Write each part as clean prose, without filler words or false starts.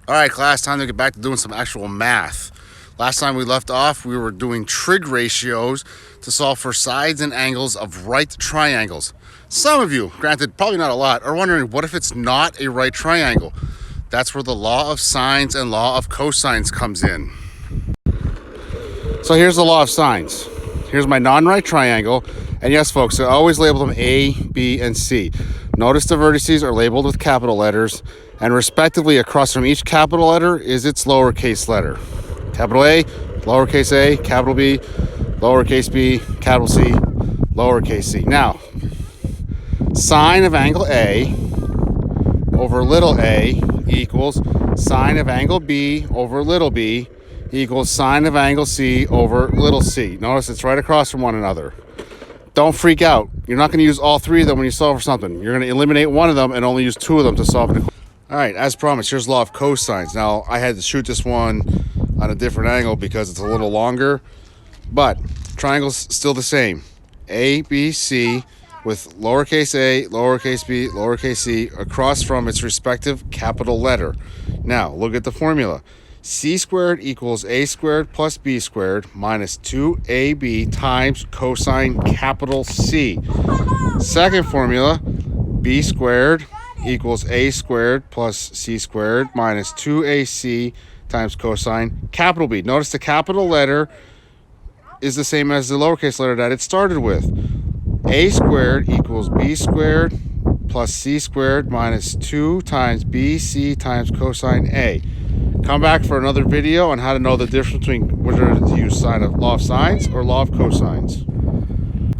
All right, class, time to get back to doing some actual math. Last time we left off, we were doing trig ratios to solve for sides and angles of right triangles. Some of you, granted probably not a lot, are wondering, what if it's not a right triangle? That's where the law of sines and law of cosines comes in. So here's the law of sines. Here's my non-right triangle. And yes, folks, I always label them A, B, and C. Notice the vertices are labeled with capital letters, and respectively across from each capital letter is its lowercase letter. Capital A, lowercase a, capital B, lowercase b, capital C, lowercase c. Now, sine of angle A over little a equals sine of angle B over little b equals sine of angle C over little c. Notice it's right across from one another. Don't freak out. You're not going to use all three of them when you solve for something. You're going to eliminate one of them and only use two of them to solve an equation. All right, as promised, here's law of cosines. Now, I had to shoot this one on a different angle because it's a little longer, but triangle's still the same. A, B, C with lowercase a, lowercase b, lowercase c across from its respective capital letter. Now, look at the formula. C squared equals A squared plus B squared minus 2AB times cosine capital C. Second formula, B squared equals A squared plus C squared minus 2AC times cosine capital B. Notice the capital letter is the same as the lowercase letter that it started with. A squared equals B squared plus C squared minus 2 times BC times cosine A. Come back for another video on how to know the difference between whether to use law of sines or law of cosines.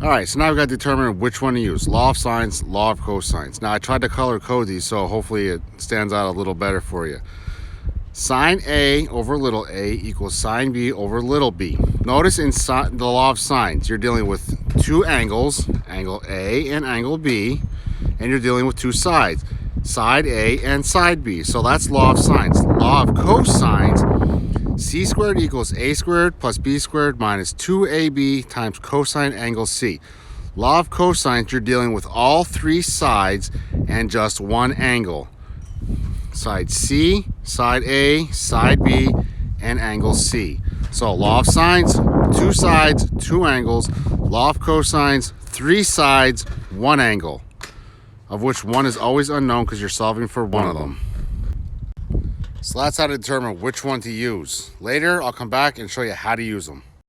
All right, so now we've got to determine which one to use. Law of sines, law of cosines. Now, I tried to color code these, so hopefully it stands out a little better for you. Sine A over little a equals sine B over little b. Notice in the law of sines, you're dealing with two angles, angle A and angle B, and you're dealing with two sides, side A and side B. So that's law of sines. Law of cosines, C squared equals A squared plus B squared minus 2AB times cosine angle C. Law of cosines, you're dealing with all three sides and just one angle. Side C, side A, side B, and angle C. So law of sines, two sides, two angles. Law of cosines, three sides, one angle, of which one is always unknown because you're solving for one of them. So that's how to determine which one to use. Later, I'll come back and show you how to use them.